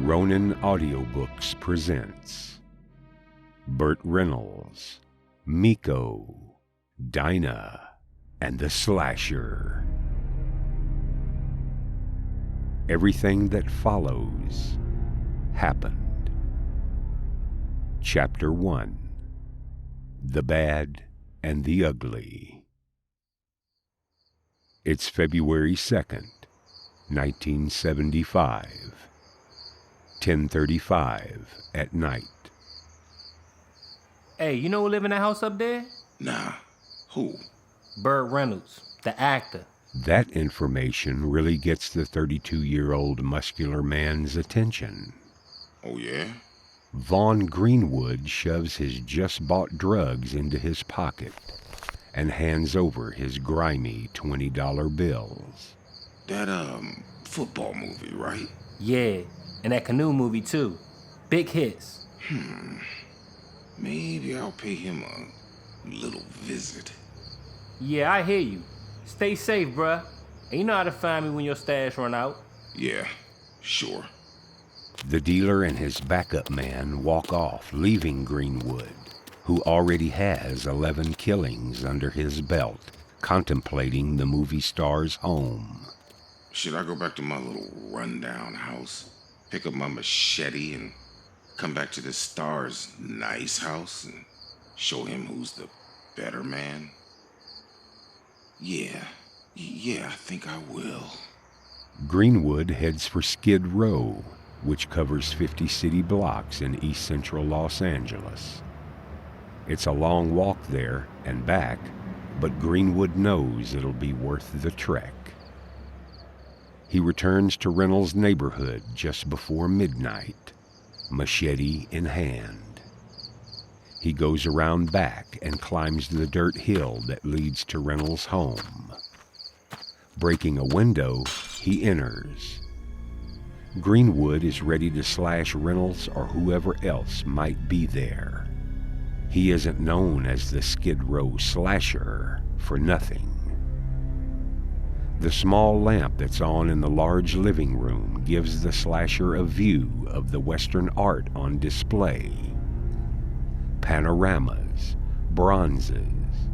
Ronin Audiobooks presents Burt Reynolds, Mikko, Dinah, and the Slasher. Everything that follows happened. Chapter 1: The Bad and the Ugly. It's February 2nd, 1975, 10:35 at night. Hey, you know who live in that house up there? Nah. Who? Burt Reynolds, the actor. That information really gets the 32-year-old muscular man's attention. Oh, yeah? Vaughn Greenwood shoves his just-bought drugs into his pocket and hands over his grimy $20 bills. That, football movie, right? Yeah, and that canoe movie too. Big hits. Maybe I'll pay him a little visit. Yeah, I hear you. Stay safe, bruh. And you know how to find me when your stash run out. Yeah, sure. The dealer and his backup man walk off, leaving Greenwood, who already has 11 killings under his belt, contemplating the movie star's home. Should I go back to my little rundown house, pick up my machete, and come back to the star's nice house and show him who's the better man? Yeah, I think I will. Greenwood heads for Skid Row, which covers 50 city blocks in east central Los Angeles. It's a long walk there and back, but Greenwood knows it'll be worth the trek. He returns to Reynolds' neighborhood just before midnight, machete in hand. He goes around back and climbs the dirt hill that leads to Reynolds' home. Breaking a window, he enters. Greenwood is ready to slash Reynolds or whoever else might be there. He isn't known as the Skid Row Slasher for nothing. The small lamp that's on in the large living room gives the slasher a view of the Western art on display. Panoramas, bronzes,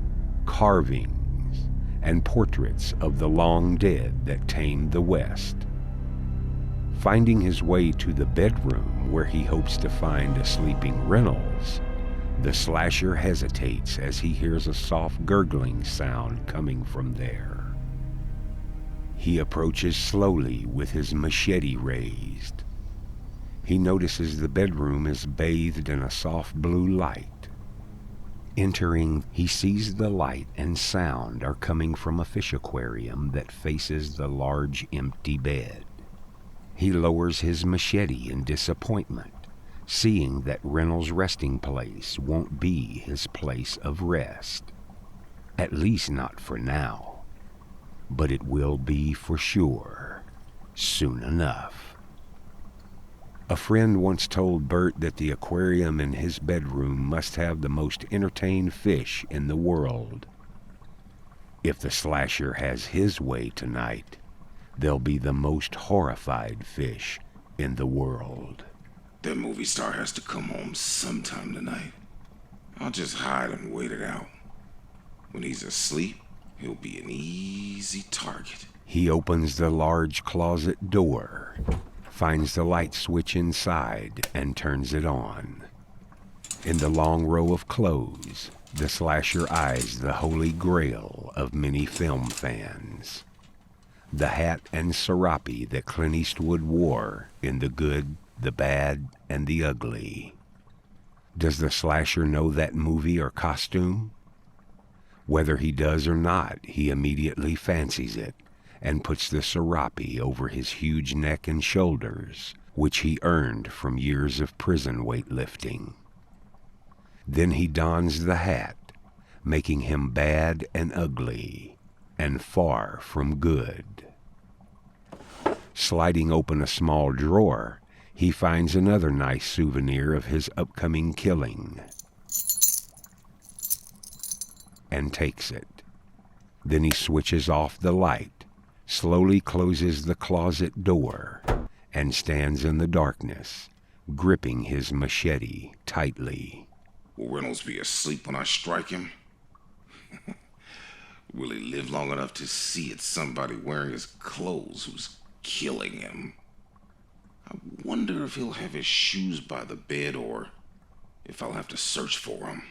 carvings, and portraits of the long dead that tamed the West. Finding his way to the bedroom where he hopes to find a sleeping Reynolds, the slasher hesitates as he hears a soft gurgling sound coming from there. He approaches slowly with his machete raised. He notices the bedroom is bathed in a soft blue light. Entering, he sees the light and sound are coming from a fish aquarium that faces the large empty bed. He lowers his machete in disappointment, seeing that Reynolds' resting place won't be his place of rest. At least not for now. But it will be for sure, soon enough. A friend once told Burt that the aquarium in his bedroom must have the most entertained fish in the world. If the slasher has his way tonight, they'll be the most horrified fish in the world. That movie star has to come home sometime tonight. I'll just hide and wait it out. When he's asleep, he'll be an easy target. He opens the large closet door, finds the light switch inside, and turns it on. In the long row of clothes, the slasher eyes the holy grail of many film fans. The hat and serape that Clint Eastwood wore in The Good, the Bad, and the Ugly. Does the slasher know that movie or costume? Whether he does or not, he immediately fancies it and puts the serape over his huge neck and shoulders, which he earned from years of prison weightlifting. Then he dons the hat, making him bad and ugly, and far from good. Sliding open a small drawer, he finds another nice souvenir of his upcoming killing, and takes it. Then he switches off the light, slowly closes the closet door, and stands in the darkness, gripping his machete tightly. Will Reynolds be asleep when I strike him? Will he live long enough to see it's somebody wearing his clothes who's killing him? I wonder if he'll have his shoes by the bed or if I'll have to search for him.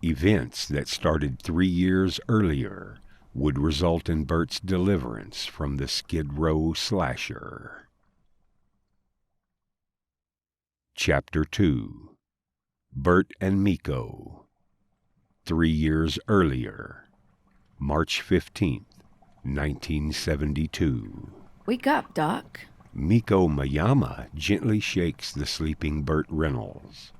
Events that started 3 years earlier would result in Burt's deliverance from the Skid Row slasher. Chapter 2. Burt and Mikko. 3 years earlier. March 15th, 1972. Wake up, Doc. Mikko Mayama gently shakes the sleeping Burt Reynolds.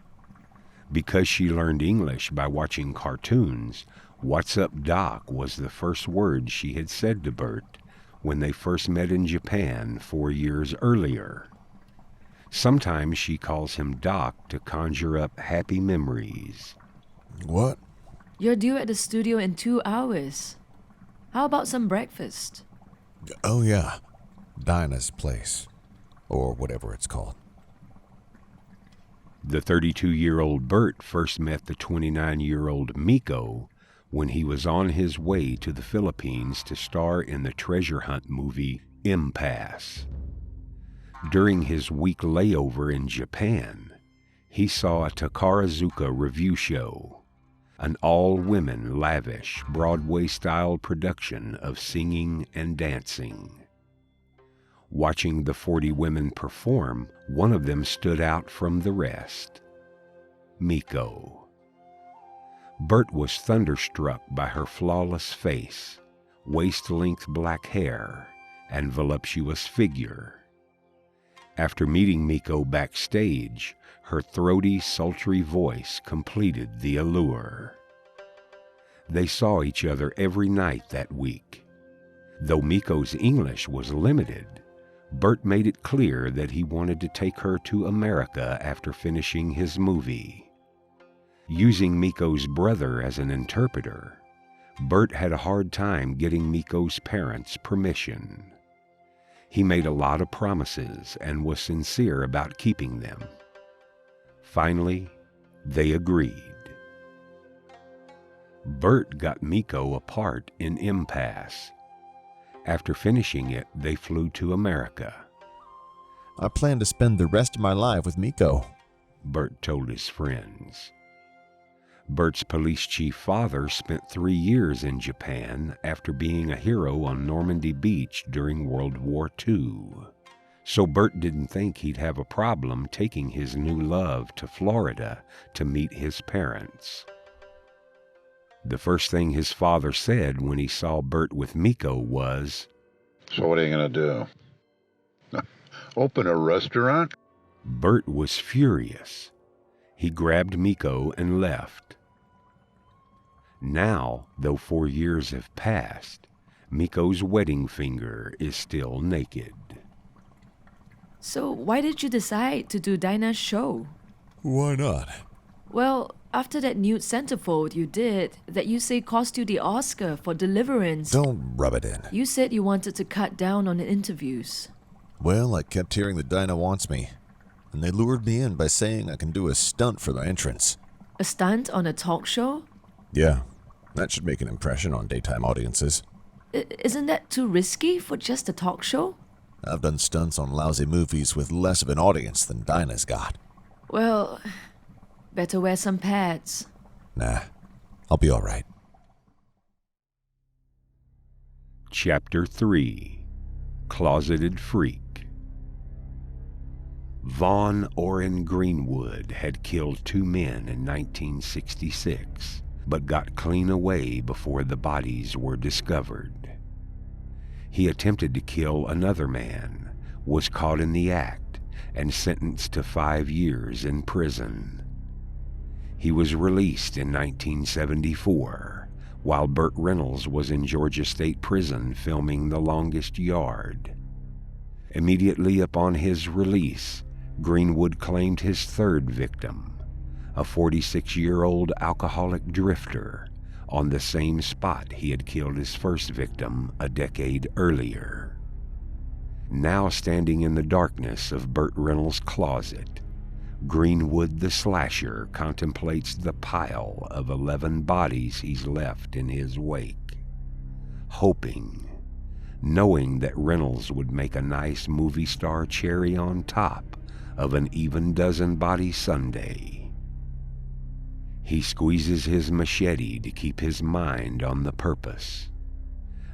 Because she learned English by watching cartoons, "What's up, Doc" was the first word she had said to Burt when they first met in Japan 4 years earlier. Sometimes she calls him Doc to conjure up happy memories. What? You're due at the studio in 2 hours. How about some breakfast? Oh, yeah. Dinah's place. Or whatever it's called. The 32-year-old Burt first met the 29-year-old Mikko when he was on his way to the Philippines to star in the treasure hunt movie Impasse. During his week layover in Japan, he saw a Takarazuka review show, an all-women, lavish, Broadway-style production of singing and dancing. Watching the 40 women perform, one of them stood out from the rest. Mikko. Burt was thunderstruck by her flawless face, waist-length black hair, and voluptuous figure. After meeting Mikko backstage, her throaty, sultry voice completed the allure. They saw each other every night that week. Though Mikko's English was limited, Burt made it clear that he wanted to take her to America after finishing his movie. Using Mikko's brother as an interpreter, Burt had a hard time getting Mikko's parents' permission. He made a lot of promises and was sincere about keeping them. Finally, they agreed. Burt got Mikko a part in Impasse. After finishing it, they flew to America. I plan to spend the rest of my life with Mikko, Burt told his friends. Burt's police chief father spent 3 years in Japan after being a hero on Normandy Beach during World War II. So Burt didn't think he'd have a problem taking his new love to Florida to meet his parents. The first thing his father said when he saw Burt with Mikko was, "So what are you going to do? Open a restaurant?" Burt was furious. He grabbed Mikko and left. Now, though 4 years have passed, Mikko's wedding finger is still naked. So why did you decide to do Dinah's show? Why not? Well, after that nude centerfold you did, that you say cost you the Oscar for Deliverance, Don't rub it in. you said you wanted to cut down on the interviews. Well, I kept hearing that Dinah wants me, and they lured me in by saying I can do a stunt for the entrance. A stunt on a talk show? Yeah, that should make an impression on daytime audiences. Isn't that too risky for just a talk show? I've done stunts on lousy movies with less of an audience than Dinah's got. Well, better wear some pads. Nah, I'll be all right. Chapter 3. Closeted Freak. Vaughn Orrin Greenwood had killed 2 men in 1966, but got clean away before the bodies were discovered. He attempted to kill another man, was caught in the act, and sentenced to 5 years in prison. He was released in 1974, while Burt Reynolds was in Georgia State Prison filming The Longest Yard. Immediately upon his release, Greenwood claimed his third victim, a 46-year-old alcoholic drifter, on the same spot he had killed his first victim a decade earlier. Now standing in the darkness of Burt Reynolds' closet, Greenwood the slasher contemplates the pile of 11 bodies he's left in his wake, hoping, knowing that Reynolds would make a nice movie star cherry on top of an even dozen body sundae. He squeezes his machete to keep his mind on the purpose.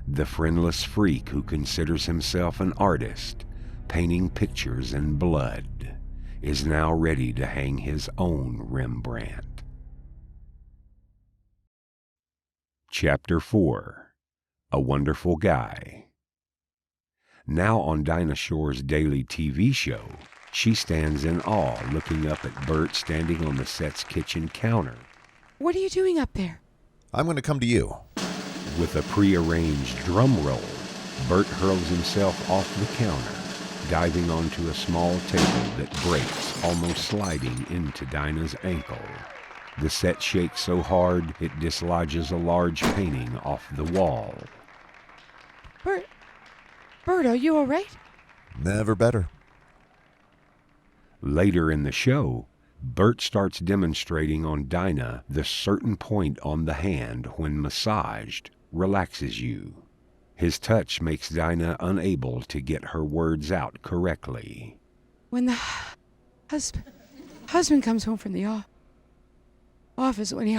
The friendless freak who considers himself an artist, painting pictures in blood, is now ready to hang his own Rembrandt. Chapter 4. A Wonderful Guy. Now on Dinah Shore's daily TV show, she stands in awe looking up at Burt standing on the set's kitchen counter. What are you doing up there? I'm going to come to you. With a prearranged drum roll, Burt hurls himself off the counter, diving onto a small table that breaks, almost sliding into Dinah's ankle. The set shakes so hard it dislodges a large painting off the wall. Burt, are you all right? Never better. Later in the show, Burt starts demonstrating on Dinah the certain point on the hand when massaged relaxes you. His touch makes Dinah unable to get her words out correctly. When the husband comes home from the office, when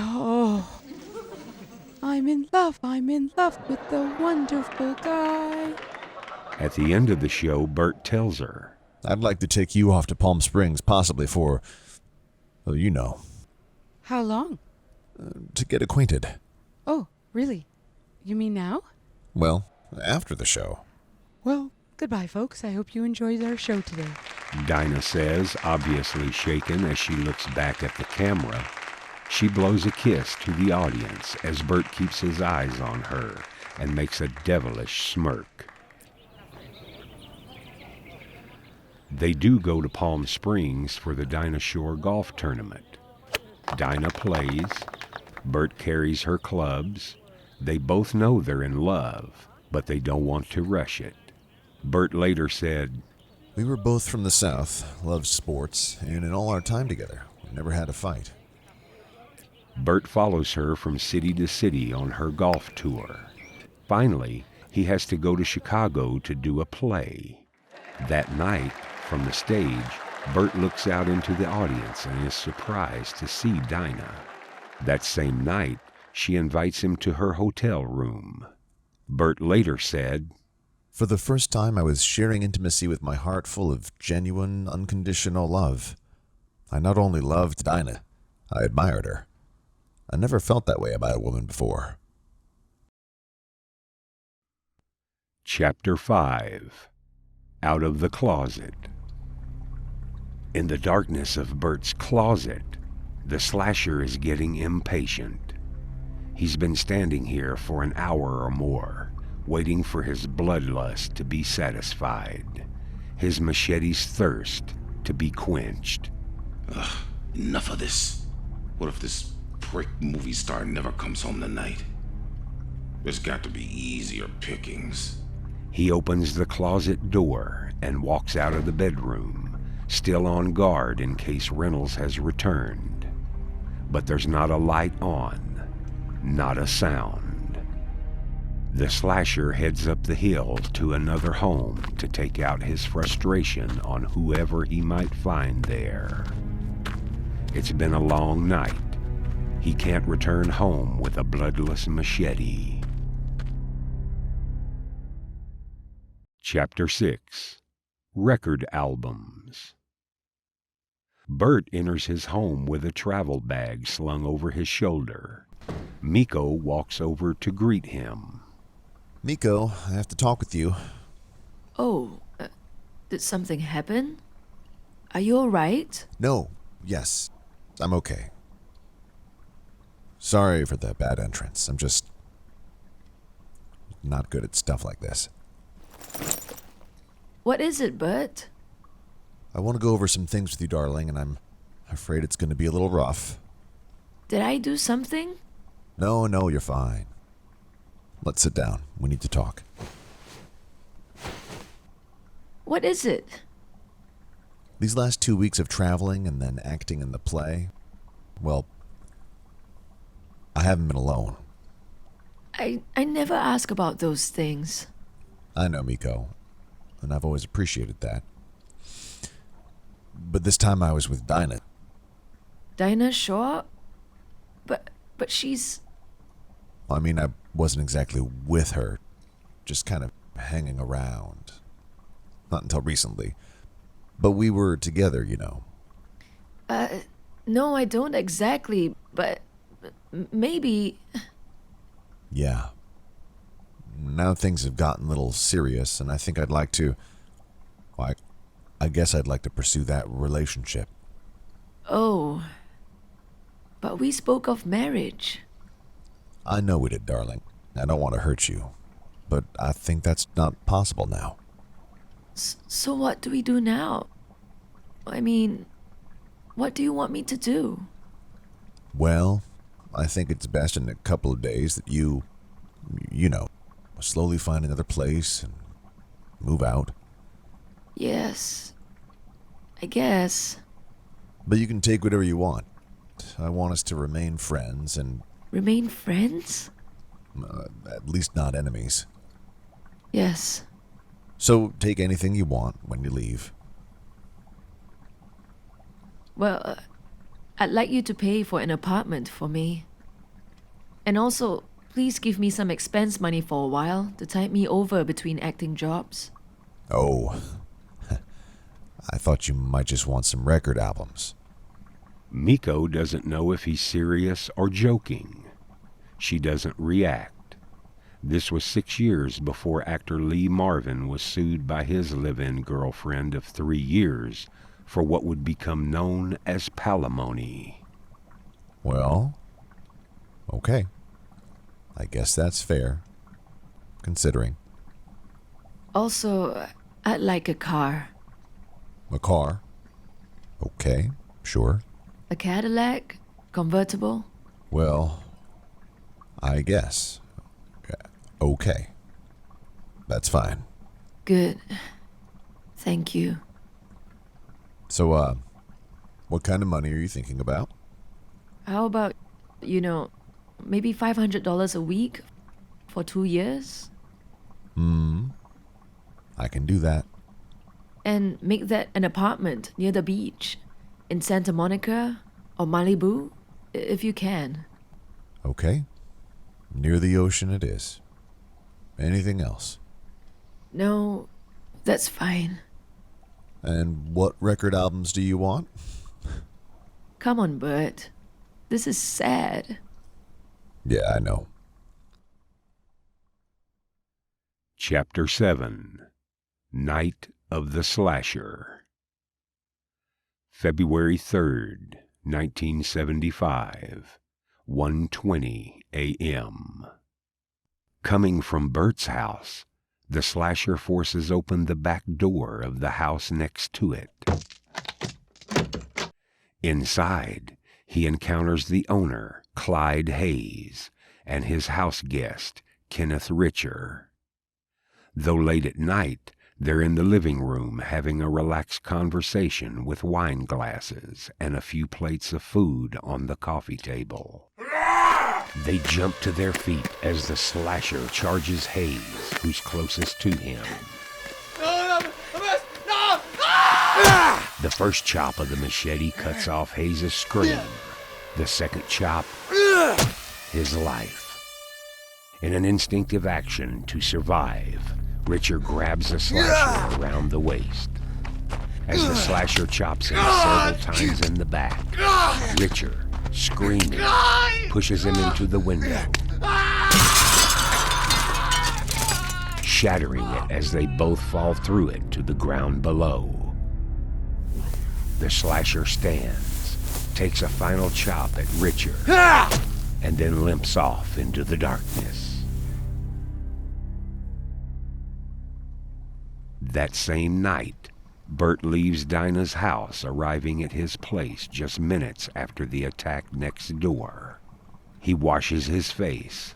I'm in love with the wonderful guy. At the end of the show, Burt tells her, I'd like to take you off to Palm Springs, possibly for, well, you know. How long? To get acquainted. Oh, really? You mean now? Well, after the show. Well, goodbye, folks. I hope you enjoyed our show today. Dinah says, obviously shaken as she looks back at the camera. She blows a kiss to the audience as Burt keeps his eyes on her and makes a devilish smirk. They do go to Palm Springs for the Dinah Shore golf tournament. Dinah plays. Burt carries her clubs. They both know they're in love, but they don't want to rush it. Burt later said, We were both from the South, loved sports, and in all our time together, we never had a fight. Burt follows her from city to city on her golf tour. Finally, he has to go to Chicago to do a play. That night, from the stage, Burt looks out into the audience and is surprised to see Dinah. That same night, she invites him to her hotel room. Burt later said, For the first time, I was sharing intimacy with my heart full of genuine, unconditional love. I not only loved Dinah, I admired her. I never felt that way about a woman before. Chapter 5. Out of the Closet. In the darkness of Burt's closet, the slasher is getting impatient. He's been standing here for an hour or more, waiting for his bloodlust to be satisfied, his machete's thirst to be quenched. Ugh, enough of this. What if this prick movie star never comes home tonight? There's got to be easier pickings. He opens the closet door and walks out of the bedroom, still on guard in case Reynolds has returned. But there's not a light on, not a sound. The slasher heads up the hill to another home to take out his frustration on whoever he might find there. It's been a long night. He can't return home with a bloodless machete. Chapter 6. Record Albums. Burt enters his home with a travel bag slung over his shoulder. Mikko walks over to greet him. Mikko, I have to talk with you. Oh, did something happen? Are you all right? No, yes, I'm okay. Sorry for the bad entrance. I'm just not good at stuff like this. What is it, Burt? I want to go over some things with you, darling, and I'm afraid it's going to be a little rough. Did I do something? No, you're fine. Let's sit down. We need to talk. What is it? These last 2 weeks of traveling and then acting in the play, well, I haven't been alone. I never ask about those things. I know, Mikko, and I've always appreciated that. But this time I was with Dinah. Dinah Shaw? But she's... I mean, I wasn't exactly with her, just kind of hanging around. Not until recently. But we were together, you know. No, I don't exactly, but maybe... Yeah. Now things have gotten a little serious, and I think I'd like to... Well, I guess I'd like to pursue that relationship. Oh. But we spoke of marriage. I know we did, darling. I don't want to hurt you. But I think that's not possible now. So what do we do now? I mean, what do you want me to do? Well, I think it's best in a couple of days that you know, slowly find another place and move out. Yes. I guess. But you can take whatever you want. I want us to remain friends and... Remain friends? At least not enemies. Yes. So take anything you want when you leave. Well, I'd like you to pay for an apartment for me. And also, please give me some expense money for a while to tide me over between acting jobs. Oh, I thought you might just want some record albums. Mikko doesn't know if he's serious or joking. She doesn't react. This was 6 years before actor Lee Marvin was sued by his live-in girlfriend of 3 years for what would become known as palimony. Well, okay. I guess that's fair, considering. Also, I'd like a car. A car? Okay, sure. A Cadillac? Convertible? Well, I guess. Okay. That's fine. Good. Thank you. So, what kind of money are you thinking about? How about, maybe $500 a week for 2 years? I can do that. And make that an apartment near the beach in Santa Monica or Malibu, if you can. Okay. Near the ocean it is. Anything else? No, that's fine. And what record albums do you want? Come on, Burt. This is sad. Yeah, I know. Chapter 7. Night of the Slasher. February 3rd, 1975, 1:20 a.m. Coming from Burt's house, the slasher forces open the back door of the house next to it. Inside, he encounters the owner, Clyde Hayes, and his house guest, Kenneth Richer. Though late at night, they're in the living room having a relaxed conversation with wine glasses and a few plates of food on the coffee table. They jump to their feet as the slasher charges Hayes, who's closest to him. The first chop of the machete cuts off Hayes' scream. The second chop, his life. In an instinctive action to survive, Richer grabs the slasher around the waist. As the slasher chops him several times in the back, Richer, screaming, pushes him into the window, shattering it as they both fall through it to the ground below. The slasher stands, takes a final chop at Richer, and then limps off into the darkness. That same night, Burt leaves Dinah's house, arriving at his place just minutes after the attack next door. He washes his face,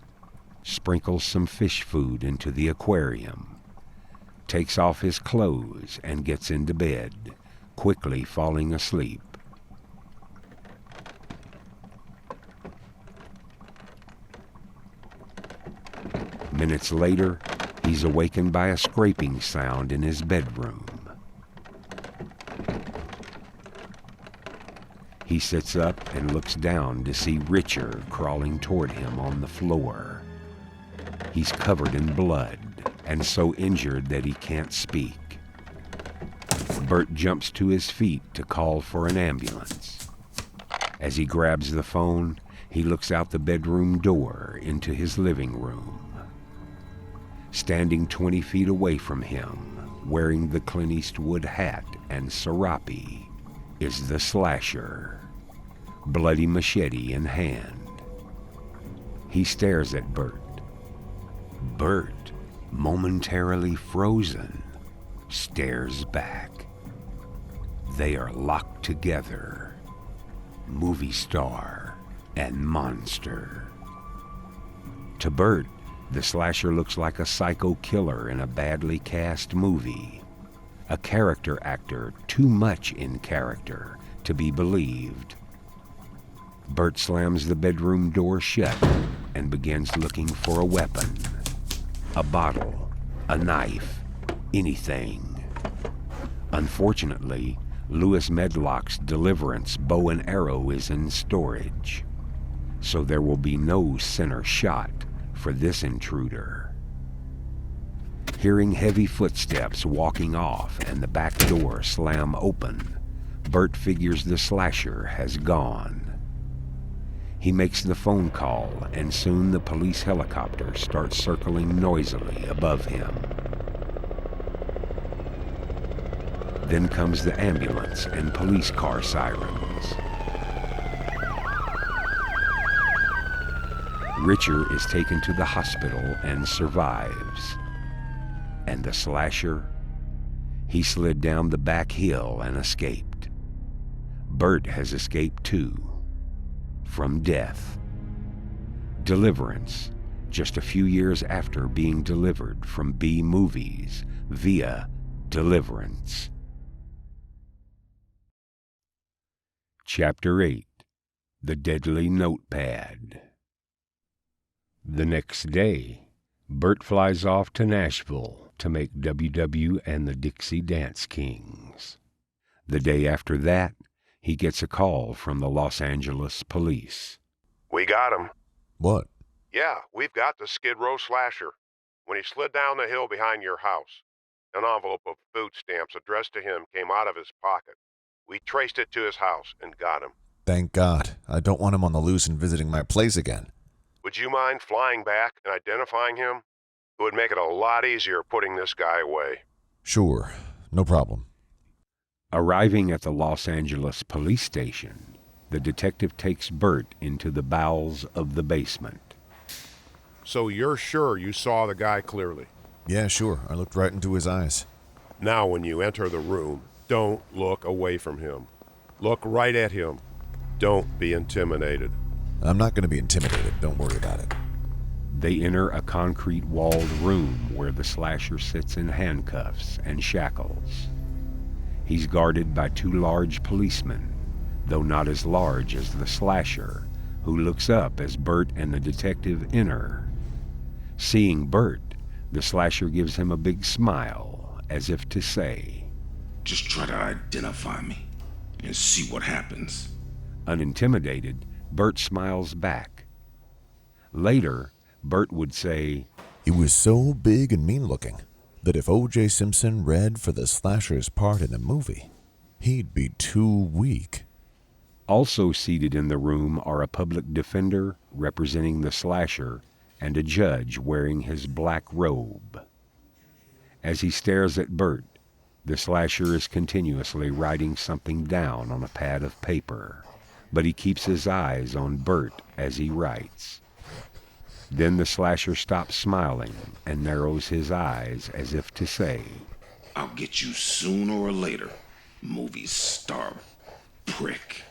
sprinkles some fish food into the aquarium, takes off his clothes and gets into bed, quickly falling asleep. Minutes later, he's awakened by a scraping sound in his bedroom. He sits up and looks down to see Richard crawling toward him on the floor. He's covered in blood and so injured that he can't speak. Burt jumps to his feet to call for an ambulance. As he grabs the phone, he looks out the bedroom door into his living room. Standing 20 feet away from him, wearing the Clint Eastwood hat and serape, is the slasher, bloody machete in hand. He stares at Burt. Burt, momentarily frozen, stares back. They are locked together, movie star and monster. To Burt, the slasher looks like a psycho killer in a badly cast movie. A character actor too much in character to be believed. Burt slams the bedroom door shut and begins looking for a weapon. A bottle, a knife, anything. Unfortunately, Lewis Medlock's Deliverance bow and arrow is in storage, so there will be no center shot for this intruder. Hearing heavy footsteps walking off and the back door slam open, Burt figures the slasher has gone. He makes the phone call, and soon the police helicopter starts circling noisily above him. Then comes the ambulance and police car sirens. Richard is taken to the hospital and survives. And the slasher? He slid down the back hill and escaped. Burt has escaped too. From death. Deliverance, just a few years after being delivered from B Movies via Deliverance. Chapter 8. The Deadly Notepad. The next day, Burt flies off to Nashville to make WW and the Dixie Dance Kings. The day after that, he gets a call from the Los Angeles police. We got him. What? Yeah, we've got the Skid Row slasher. When he slid down the hill behind your house, an envelope of food stamps addressed to him came out of his pocket. We traced it to his house and got him. Thank God. I don't want him on the loose and visiting my place again. Would you mind flying back and identifying him? It would make it a lot easier putting this guy away. Sure. No problem. Arriving at the Los Angeles police station, the detective takes Burt into the bowels of the basement. So you're sure you saw the guy clearly? Yeah, sure. I looked right into his eyes. Now when you enter the room, don't look away from him. Look right at him. Don't be intimidated. I'm not going to be intimidated. Don't worry about it. They enter a concrete-walled room where the slasher sits in handcuffs and shackles. He's guarded by two large policemen, though not as large as the slasher, who looks up as Burt and the detective enter. Seeing Burt, the slasher gives him a big smile, as if to say, Just try to identify me and see what happens. Unintimidated, Burt smiles back. Later, Burt would say, He was so big and mean-looking that if O.J. Simpson read for the slasher's part in a movie, he'd be too weak. Also seated in the room are a public defender representing the slasher and a judge wearing his black robe. As he stares at Burt, the slasher is continuously writing something down on a pad of paper, but he keeps his eyes on Burt as he writes. Then the slasher stops smiling and narrows his eyes as if to say, I'll get you sooner or later, movie star prick.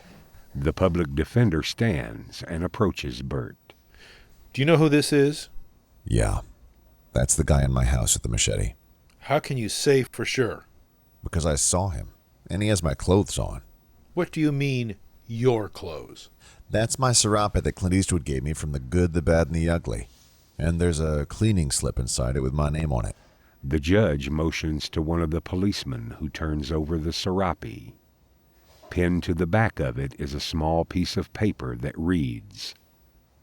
The public defender stands and approaches Burt. Do you know who this is? Yeah. That's the guy in my house with the machete. How can you say for sure? Because I saw him, and he has my clothes on. What do you mean, your clothes? That's my serape that Clint Eastwood gave me from The Good, the Bad, and the Ugly. And there's a cleaning slip inside it with my name on it. The judge motions to one of the policemen, who turns over the serape. Pinned to the back of it is a small piece of paper that reads,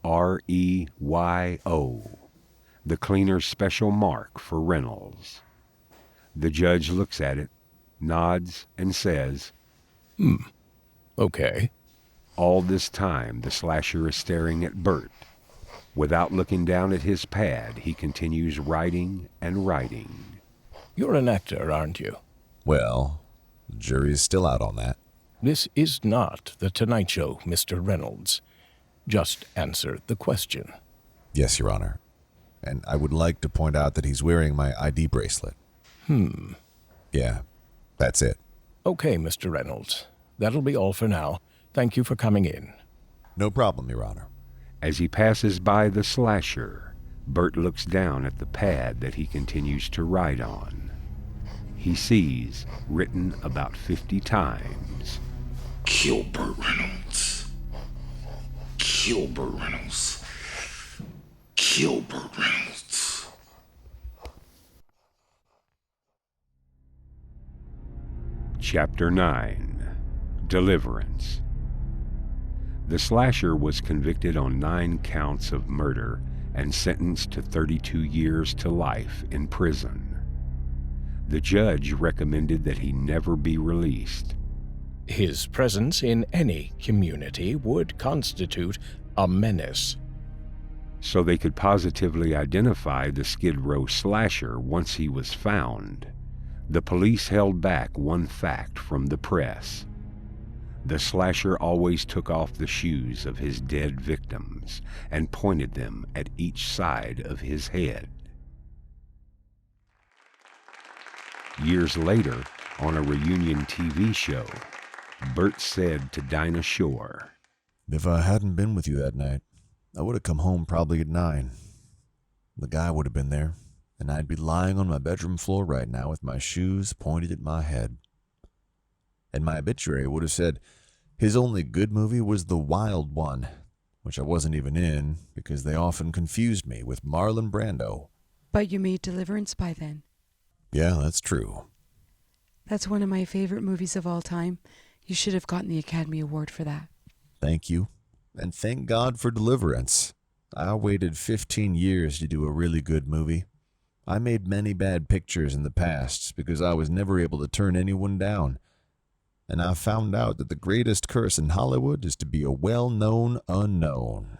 R-E-Y-O, the cleaner's special mark for Reynolds. The judge looks at it, nods, and says, Okay. All this time, the slasher is staring at Burt. Without looking down at his pad, he continues writing and writing. You're an actor, aren't you? Well, the jury's still out on that. This is not The Tonight Show, Mr. Reynolds. Just answer the question. Yes, Your Honor. And I would like to point out that he's wearing my ID bracelet. Yeah, that's it. Okay, Mr. Reynolds. That'll be all for now. Thank you for coming in. No problem, Your Honor. As he passes by the slasher, Burt looks down at the pad that he continues to write on. He sees, written about 50 times, Kill Burt Reynolds. Kill Burt Reynolds. Kill Burt Reynolds. Chapter 9, Deliverance. The slasher was convicted on 9 counts of murder and sentenced to 32 years to life in prison. The judge recommended that he never be released. His presence in any community would constitute a menace. So they could positively identify the Skid Row slasher once he was found. The police held back one fact from the press. The slasher always took off the shoes of his dead victims and pointed them at each side of his head. Years later, on a reunion TV show, Burt said to Dinah Shore, If I hadn't been with you that night, I would have come home probably at 9. The guy would have been there, and I'd be lying on my bedroom floor right now with my shoes pointed at my head. And my obituary would have said his only good movie was The Wild One, which I wasn't even in because they often confused me with Marlon Brando. But you made Deliverance by then. Yeah, that's true. That's one of my favorite movies of all time. You should have gotten the Academy Award for that. Thank you. And thank God for Deliverance. I waited 15 years to do a really good movie. I made many bad pictures in the past because I was never able to turn anyone down. And I found out that the greatest curse in Hollywood is to be a well-known unknown.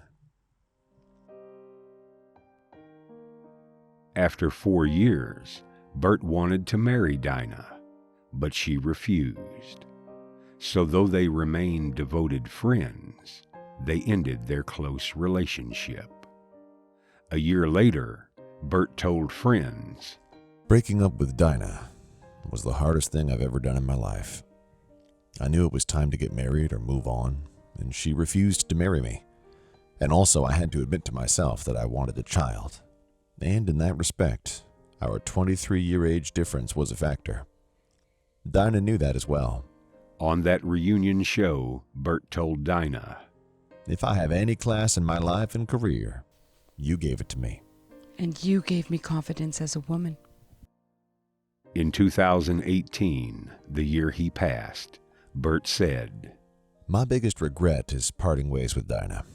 After 4 years, Burt wanted to marry Dinah, but she refused. So though they remained devoted friends, they ended their close relationship. A year later, Burt told friends, Breaking up with Dinah was the hardest thing I've ever done in my life. I knew it was time to get married or move on, and she refused to marry me. And also I had to admit to myself that I wanted a child. And in that respect, our 23-year age difference was a factor. Dinah knew that as well. On that reunion show, Burt told Dinah, If I have any class in my life and career, you gave it to me. And you gave me confidence as a woman. In 2018, the year he passed, Burt said, My biggest regret is parting ways with Dinah.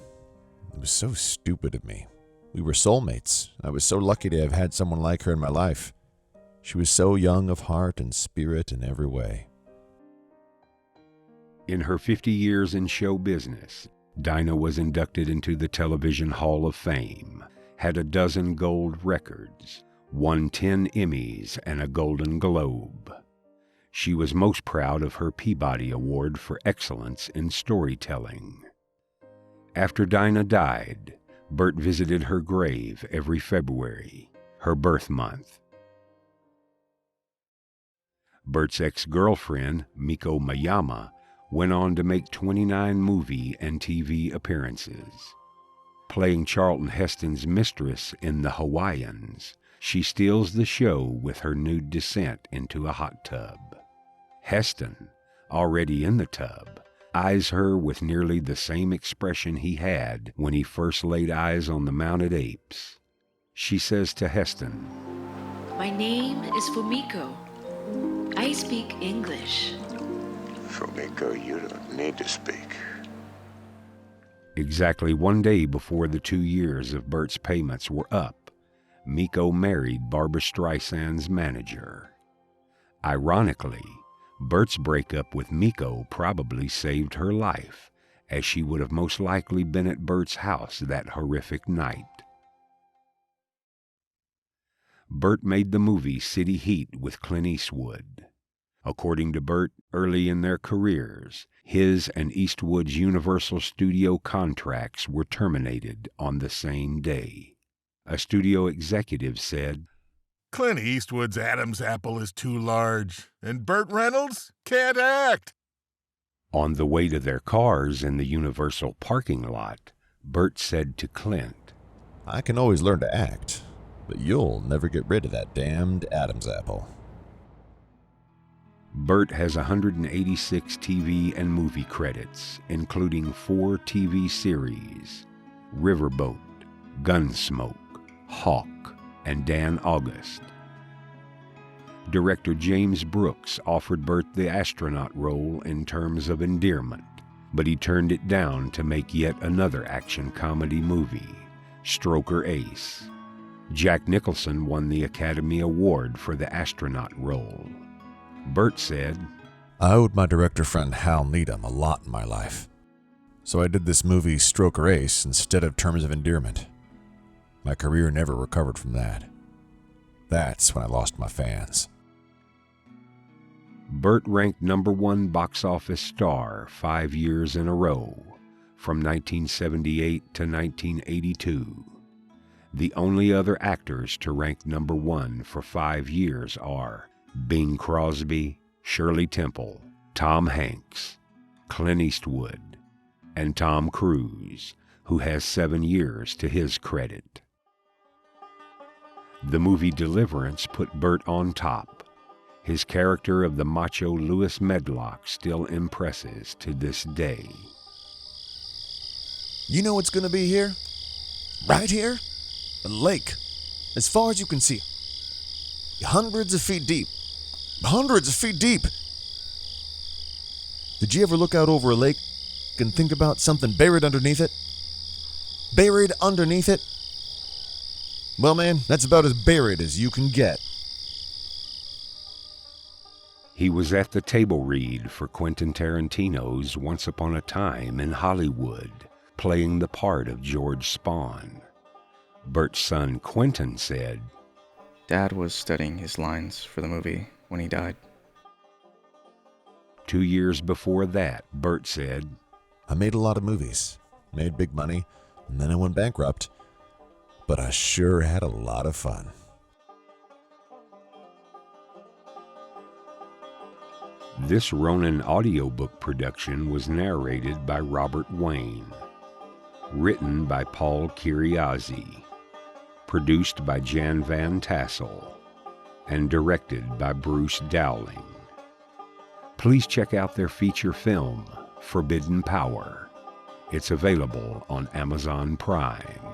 It was so stupid of me. We were soulmates. I was so lucky to have had someone like her in my life. She was so young of heart and spirit in every way. In her 50 years in show business, Dinah was inducted into the Television Hall of Fame, had a dozen gold records, won 10 Emmys and a Golden Globe. She was most proud of her Peabody Award for Excellence in Storytelling. After Dinah died, Burt visited her grave every February, her birth month. Burt's ex-girlfriend, Mikko Mayama, went on to make 29 movie and TV appearances. Playing Charlton Heston's mistress in The Hawaiians, she steals the show with her nude descent into a hot tub. Heston, already in the tub, eyes her with nearly the same expression he had when he first laid eyes on the mounted apes. She says to Heston, My name is Fumiko. I speak English. Fumiko, you don't need to speak. Exactly 1 day before the 2 years of Burt's payments were up, Mikko married Barbra Streisand's manager. Ironically, Burt's breakup with Mikko probably saved her life, as she would have most likely been at Burt's house that horrific night. Burt made the movie City Heat with Clint Eastwood. According to Burt, early in their careers, his and Eastwood's Universal Studio contracts were terminated on the same day. A studio executive said, Clint Eastwood's Adam's apple is too large, and Burt Reynolds can't act. On the way to their cars in the Universal parking lot, Burt said to Clint, I can always learn to act, but you'll never get rid of that damned Adam's apple. Burt has 186 TV and movie credits, including 4 TV series, Riverboat, Gunsmoke, Hawk, and Dan August. Director James Brooks offered Burt the astronaut role in terms of endearment, but he turned it down to make yet another action comedy movie, Stroker Ace. Jack Nicholson won the Academy Award for the astronaut role. Burt said, I owed my director friend Hal Needham a lot in my life, so I did this movie Stroker Ace instead of Terms of Endearment. My career never recovered from that. That's when I lost my fans. Burt ranked #1 box office star 5 years in a row, from 1978 to 1982. The only other actors to rank #1 for 5 years are Bing Crosby, Shirley Temple, Tom Hanks, Clint Eastwood, and Tom Cruise, who has 7 years to his credit. The movie Deliverance put Burt on top. His character of the macho Louis Medlock still impresses to this day. You know what's gonna be here? Right here? A lake. As far as you can see. Hundreds of feet deep. Hundreds of feet deep. Did you ever look out over a lake and think about something buried underneath it? Buried underneath it? Well, man, that's about as buried as you can get. He was at the table read for Quentin Tarantino's Once Upon a Time in Hollywood, playing the part of George Spahn. Burt's son Quentin said, Dad was studying his lines for the movie when he died. 2 years before that, Burt said, I made a lot of movies, made big money, and then I went bankrupt. But I sure had a lot of fun. This Ronin audiobook production was narrated by Robert Wayne, written by Paul Kiriazi, produced by Jan Van Tassel, and directed by Bruce Dowling. Please check out their feature film, Forbidden Power. It's available on Amazon Prime.